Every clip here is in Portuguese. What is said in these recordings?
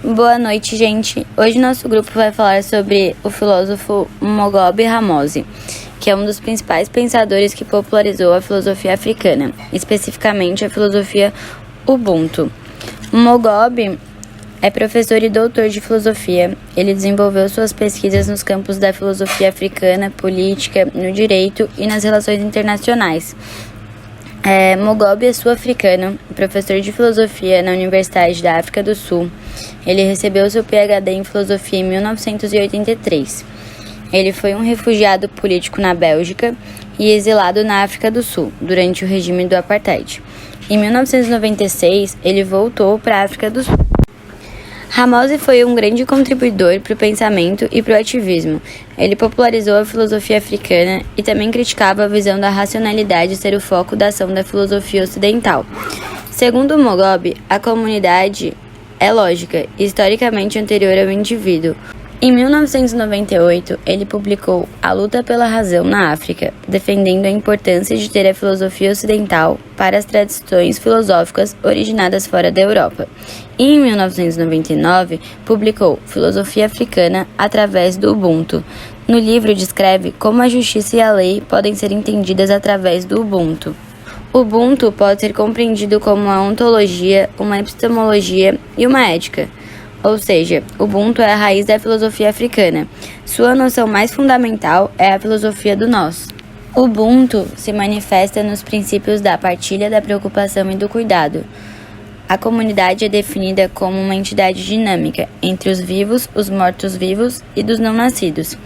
Boa noite, gente. Hoje nosso grupo vai falar sobre o filósofo Mogobe Ramose, que é um dos principais pensadores que popularizou a filosofia africana, especificamente a filosofia Ubuntu. Mogobe é professor e doutor de filosofia. Ele desenvolveu suas pesquisas nos campos da filosofia africana, política, no direito e nas relações internacionais. Mogobe é sul-africano, professor de filosofia na Universidade da África do Sul. Ele recebeu seu PhD em filosofia em 1983. Ele foi um refugiado político na Bélgica e exilado na África do Sul durante o regime do Apartheid. Em 1996, ele voltou para a África do Sul. Ramose foi um grande contribuidor para o pensamento e para o ativismo. Ele popularizou a filosofia africana e também criticava a visão da racionalidade ser o foco da ação da filosofia ocidental. Segundo Mogobe, a comunidade é lógica e historicamente anterior ao indivíduo. Em 1998, ele publicou A Luta pela Razão na África, defendendo a importância de ter a filosofia ocidental para as tradições filosóficas originadas fora da Europa. E em 1999, publicou Filosofia Africana através do Ubuntu. No livro, descreve como a justiça e a lei podem ser entendidas através do Ubuntu. Ubuntu pode ser compreendido como uma ontologia, uma epistemologia e uma ética. Ou seja, Ubuntu é a raiz da filosofia africana. Sua noção mais fundamental é a filosofia do nós. Ubuntu se manifesta nos princípios da partilha, da preocupação e do cuidado. A comunidade é definida como uma entidade dinâmica entre os vivos, os mortos-vivos e dos não-nascidos.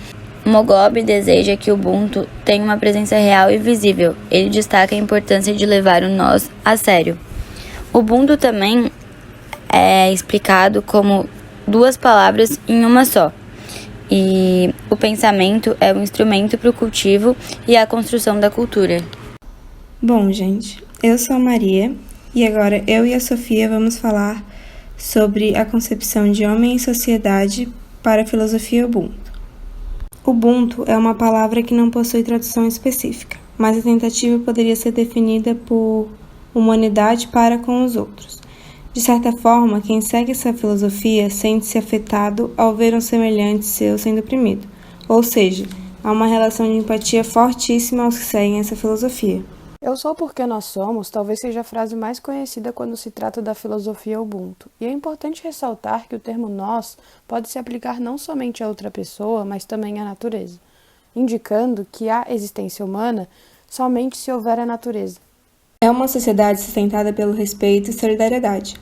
Mogobe deseja que o Ubuntu tenha uma presença real e visível. Ele destaca a importância de levar o nós a sério. Ubuntu também é explicado como duas palavras em uma só. E o pensamento é um instrumento para o cultivo e a construção da cultura. Bom, gente, eu sou a Maria e agora eu e a Sofia vamos falar sobre a concepção de homem e sociedade para a filosofia Ubuntu. Ubuntu é uma palavra que não possui tradução específica, mas a tentativa poderia ser definida por humanidade para com os outros. De certa forma, quem segue essa filosofia sente-se afetado ao ver um semelhante seu sendo oprimido. Ou seja, há uma relação de empatia fortíssima aos que seguem essa filosofia. Eu sou porque nós somos talvez seja a frase mais conhecida quando se trata da filosofia Ubuntu. E é importante ressaltar que o termo nós pode se aplicar não somente a outra pessoa, mas também à natureza, indicando que há existência humana somente se houver a natureza. É uma sociedade sustentada pelo respeito e solidariedade.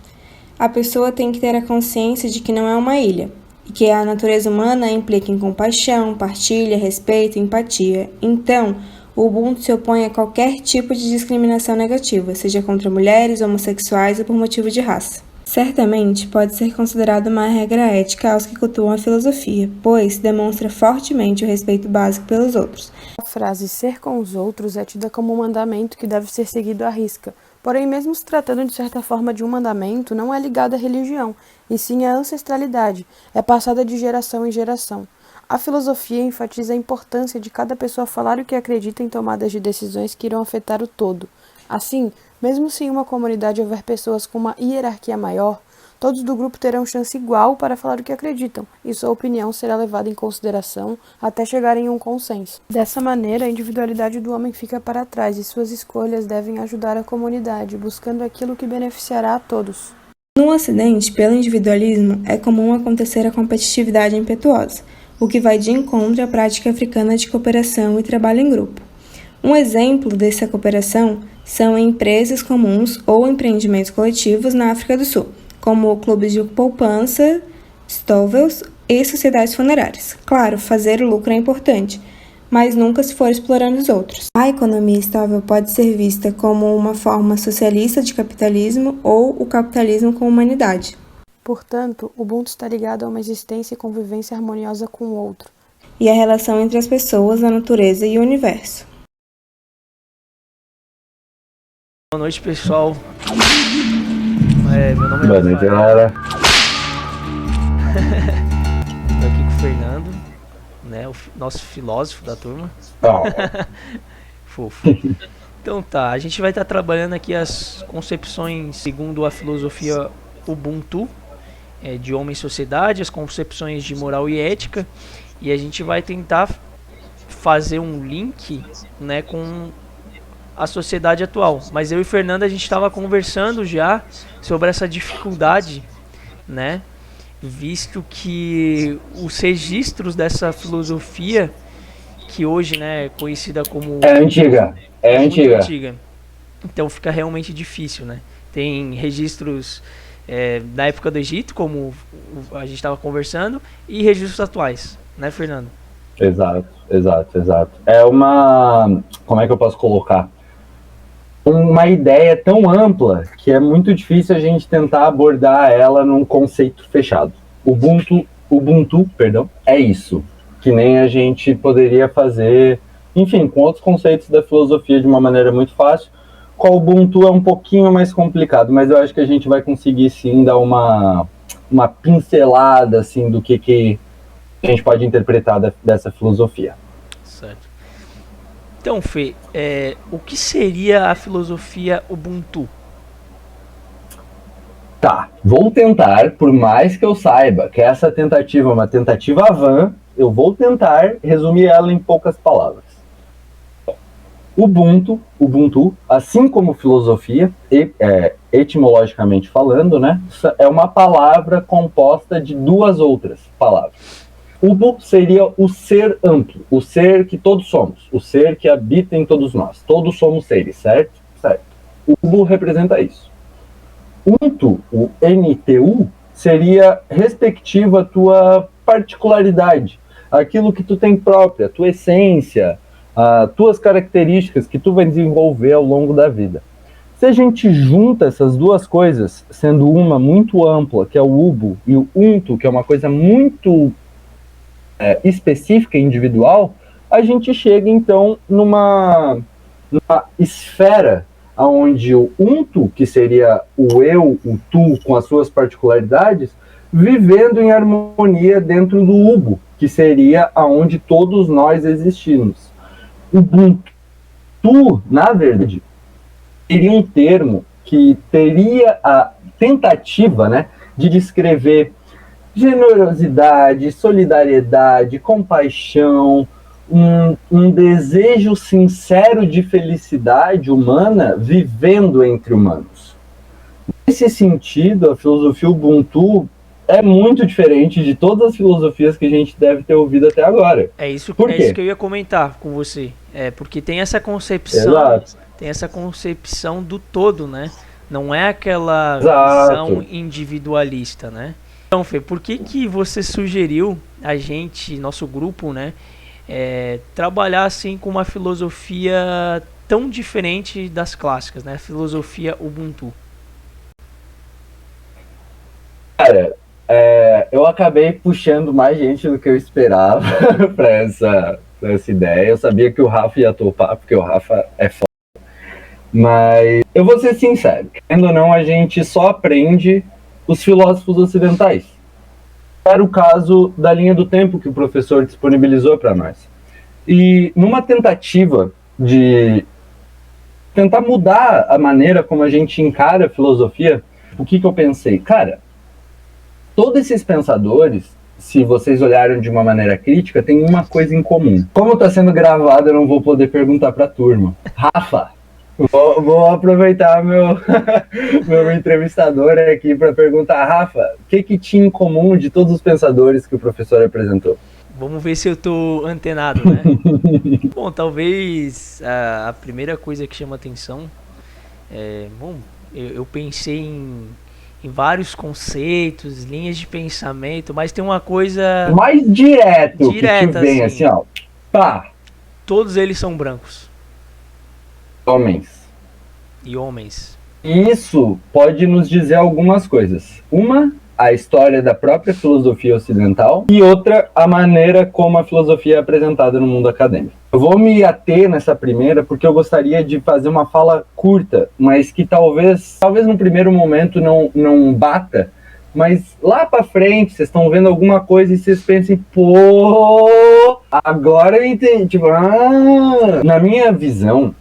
A pessoa tem que ter a consciência de que não é uma ilha, e que a natureza humana implica em compaixão, partilha, respeito e empatia. Então, o Ubuntu se opõe a qualquer tipo de discriminação negativa, seja contra mulheres, homossexuais ou por motivo de raça. Certamente pode ser considerado uma regra ética aos que cultuam a filosofia, pois demonstra fortemente o respeito básico pelos outros. A frase ser com os outros é tida como um mandamento que deve ser seguido à risca. Porém, mesmo se tratando de certa forma de um mandamento, não é ligado à religião, e sim à ancestralidade, é passada de geração em geração. A filosofia enfatiza a importância de cada pessoa falar o que acredita em tomadas de decisões que irão afetar o todo. Assim, mesmo se em uma comunidade houver pessoas com uma hierarquia maior, todos do grupo terão chance igual para falar o que acreditam, e sua opinião será levada em consideração até chegar em um consenso. Dessa maneira, a individualidade do homem fica para trás e suas escolhas devem ajudar a comunidade, buscando aquilo que beneficiará a todos. No Ocidente, pelo individualismo, é comum acontecer a competitividade impetuosa, o que vai de encontro à prática africana de cooperação e trabalho em grupo. Um exemplo dessa cooperação são empresas comuns ou empreendimentos coletivos na África do Sul, como clubes de poupança, stovels e sociedades funerárias. Claro, fazer lucro é importante, mas nunca se for explorando os outros. A economia estável pode ser vista como uma forma socialista de capitalismo ou o capitalismo com humanidade. Portanto, o Ubuntu está ligado a uma existência e convivência harmoniosa com o outro. E a relação entre as pessoas, a natureza e o universo. Boa noite, pessoal. Meu nome é Boa noite, galera. Estou aqui com o Fernando, né, o nosso filósofo da turma. Fofo. Então tá, a gente vai estar trabalhando aqui as concepções segundo a filosofia Ubuntu. de homem e sociedade, as concepções de moral e ética, e a gente vai tentar fazer um link, né, com a sociedade atual. Mas eu e Fernanda, a gente estava conversando já sobre essa dificuldade, né, visto que os registros dessa filosofia, que hoje, né, é conhecida como... É antiga, é muito antiga. antiga. Então fica realmente difícil, né? Tem registros da época do Egito, como a gente estava conversando, e registros atuais, né, Fernando? Exato, exato, exato. É como é que eu posso colocar? Uma ideia tão ampla que é muito difícil a gente tentar abordar ela num conceito fechado. Ubuntu, perdão, é isso. Que nem a gente poderia fazer, enfim, com outros conceitos da filosofia de uma maneira muito fácil. Com o Ubuntu é um pouquinho mais complicado, mas eu acho que a gente vai conseguir sim dar uma pincelada assim, do que a gente pode interpretar dessa filosofia. Certo. Então, Fê, o que seria a filosofia Ubuntu? Tá, vou tentar, por mais que eu saiba que essa tentativa é uma tentativa vã, eu vou tentar resumir ela em poucas palavras. Ubuntu, assim como filosofia, etimologicamente falando, né, é uma palavra composta de duas outras palavras. Ubu seria o ser amplo, o ser que todos somos, o ser que habita em todos nós. Todos somos seres, certo? Certo. Ubu representa isso. Untu, o NTU, seria respectivo à tua particularidade, aquilo que tu tem própria, a tua essência, as tuas características que tu vai desenvolver ao longo da vida. Se a gente junta essas duas coisas, sendo uma muito ampla, que é o Ubu, e o Untu, que é uma coisa muito específica e individual, a gente chega então numa esfera onde o Untu, que seria o eu, o tu, com as suas particularidades, vivendo em harmonia dentro do Ubu, que seria aonde todos nós existimos. Ubuntu, na verdade, seria um termo que teria a tentativa, né, de descrever generosidade, solidariedade, compaixão, um desejo sincero de felicidade humana vivendo entre humanos. Nesse sentido, a filosofia Ubuntu é muito diferente de todas as filosofias que a gente deve ter ouvido até agora. É isso Por quê? que eu ia comentar com você. Porque tem essa concepção, Exato. tem essa concepção do todo, né? Não é aquela Exato. visão individualista, né? Então, Fê, por que você sugeriu a gente, nosso grupo, né, trabalhar assim com uma filosofia tão diferente das clássicas, né? Filosofia Ubuntu. Cara, eu acabei puxando mais gente do que eu esperava para essa ideia. Eu sabia que o Rafa ia topar, porque o Rafa é foda. Mas eu vou ser sincero, querendo ou não, a gente só aprende os filósofos ocidentais. Era o caso da linha do tempo que o professor disponibilizou para nós. E numa tentativa de tentar mudar a maneira como a gente encara a filosofia, o que eu pensei? Cara, todos esses pensadores, se vocês olharem de uma maneira crítica, tem uma coisa em comum. Como está sendo gravado, eu não vou poder perguntar para a turma. Rafa, vou aproveitar meu entrevistador aqui para perguntar, Rafa, o que tinha em comum de todos os pensadores que o professor apresentou? Vamos ver se eu tô antenado, né? Bom, talvez a primeira coisa que chama atenção eu pensei em vários conceitos, linhas de pensamento, mas tem uma coisa mais direta que te vem assim, ó, pá. Todos eles são brancos. Homens. E homens. Isso pode nos dizer algumas coisas. Uma, a história da própria filosofia ocidental, e outra, a maneira como a filosofia é apresentada no mundo acadêmico. Eu vou me ater nessa primeira porque eu gostaria de fazer uma fala curta, mas que talvez no primeiro momento não bata, mas lá pra frente vocês estão vendo alguma coisa e vocês pensem, pô, agora eu entendi. Tipo, na minha visão,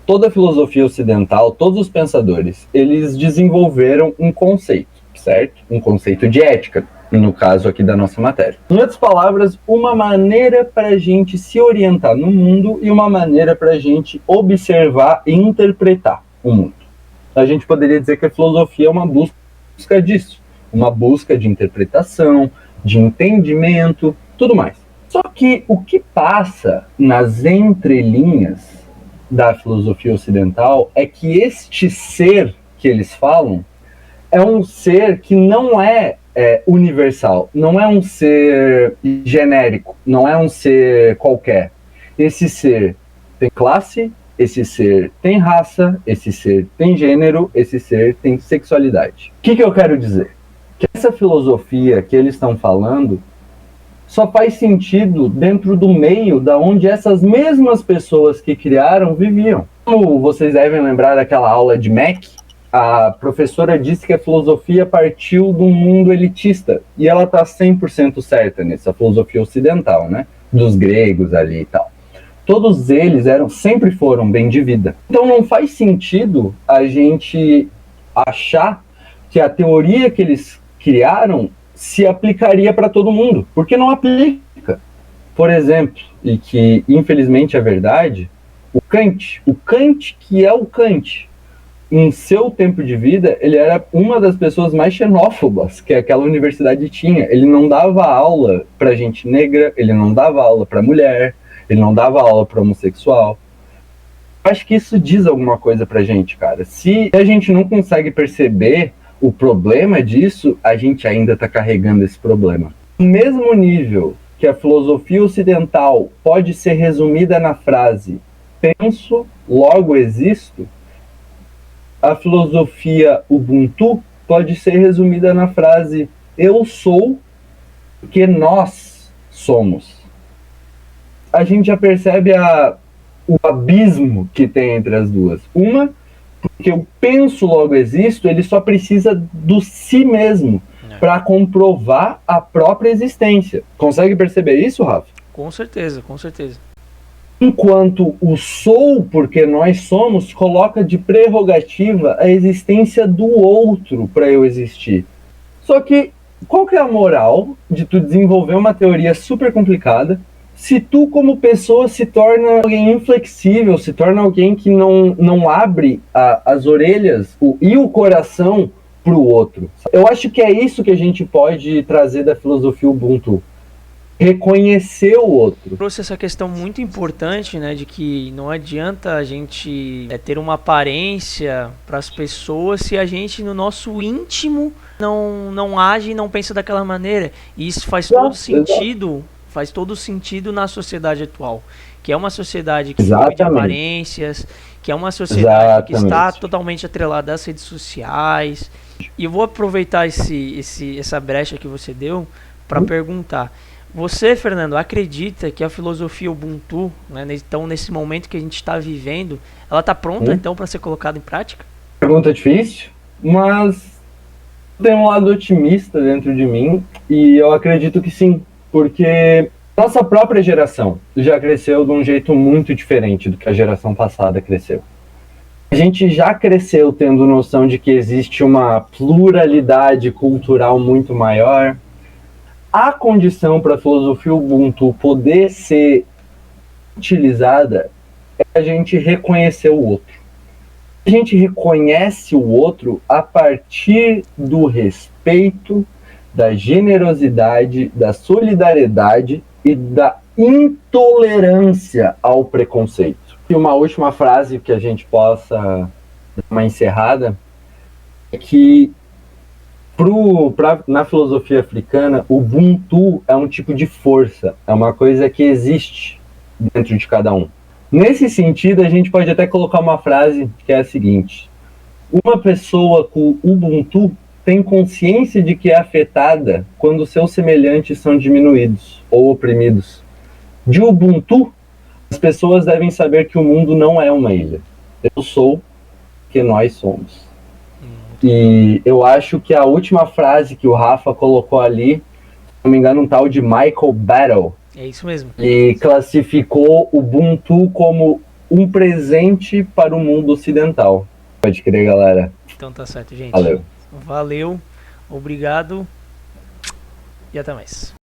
toda a filosofia ocidental, todos os pensadores, eles desenvolveram um conceito, que certo? Um conceito de ética, no caso aqui da nossa matéria. Em outras palavras, uma maneira para a gente se orientar no mundo e uma maneira para a gente observar e interpretar o mundo. A gente poderia dizer que a filosofia é uma busca disso, uma busca de interpretação, de entendimento, tudo mais. Só que o que passa nas entrelinhas da filosofia ocidental é que este ser que eles falam é um ser que não é universal, não é um ser genérico, não é um ser qualquer. Esse ser tem classe, esse ser tem raça, esse ser tem gênero, esse ser tem sexualidade. O que eu quero dizer? Que essa filosofia que eles estão falando só faz sentido dentro do meio da onde essas mesmas pessoas que criaram viviam. Como vocês devem lembrar daquela aula de Mac, a professora disse que a filosofia partiu de um mundo elitista, e ela está 100% certa nisso, a filosofia ocidental, né? Dos gregos ali e tal. Todos eles sempre foram bem de vida. Então não faz sentido a gente achar que a teoria que eles criaram se aplicaria para todo mundo, porque não aplica. Por exemplo, e que infelizmente é verdade, o Kant que é o Kant, em seu tempo de vida, ele era uma das pessoas mais xenófobas que aquela universidade tinha. Ele não dava aula para gente negra, ele não dava aula para mulher, ele não dava aula para homossexual. Acho que isso diz alguma coisa pra gente, cara. Se a gente não consegue perceber o problema disso, a gente ainda está carregando esse problema. No mesmo nível que a filosofia ocidental pode ser resumida na frase penso, logo existo, a filosofia Ubuntu pode ser resumida na frase eu sou porque nós somos. A gente já percebe o abismo que tem entre as duas. Uma, porque eu penso, logo existo, ele só precisa do si mesmo para comprovar a própria existência. Consegue perceber isso, Rafa? Com certeza, com certeza. Enquanto o sou, porque nós somos, coloca de prerrogativa a existência do outro para eu existir. Só que, qual que é a moral de tu desenvolver uma teoria super complicada se tu, como pessoa, se torna alguém inflexível, se torna alguém que não abre as orelhas e o coração para o outro? Eu acho que é isso que a gente pode trazer da filosofia Ubuntu. Reconhecer o outro. Trouxe essa questão muito importante, né, de que não adianta a gente ter uma aparência para as pessoas se a gente no nosso íntimo não age e não pensa daquela maneira. E isso faz todo sentido. Faz todo sentido na sociedade atual, que é uma sociedade que vive de aparências, que é uma sociedade que está totalmente atrelada às redes sociais. E eu vou aproveitar essa brecha que você deu para perguntar. Você, Fernando, acredita que a filosofia Ubuntu, né, então nesse momento que a gente está vivendo, ela está pronta então para ser colocada em prática? Pergunta difícil, mas tem um lado otimista dentro de mim e eu acredito que sim. Porque nossa própria geração já cresceu de um jeito muito diferente do que a geração passada cresceu. A gente já cresceu tendo noção de que existe uma pluralidade cultural muito maior. A condição para a filosofia Ubuntu poder ser utilizada é a gente reconhecer o outro. A gente reconhece o outro a partir do respeito, da generosidade, da solidariedade e da intolerância ao preconceito. E uma última frase que a gente possa dar uma encerrada é que na filosofia africana, o Ubuntu é um tipo de força, é uma coisa que existe dentro de cada um. Nesse sentido, a gente pode até colocar uma frase que é a seguinte: uma pessoa com Ubuntu tem consciência de que é afetada quando seus semelhantes são diminuídos ou oprimidos. De Ubuntu, as pessoas devem saber que o mundo não é uma ilha. Eu sou que nós somos. E eu acho que a última frase que o Rafa colocou ali, se não me engano, um tal de Michael Battle. É isso mesmo. E classificou o Ubuntu como um presente para o mundo ocidental. Pode crer, galera. Então tá certo, gente. Valeu. Valeu. Obrigado e até mais.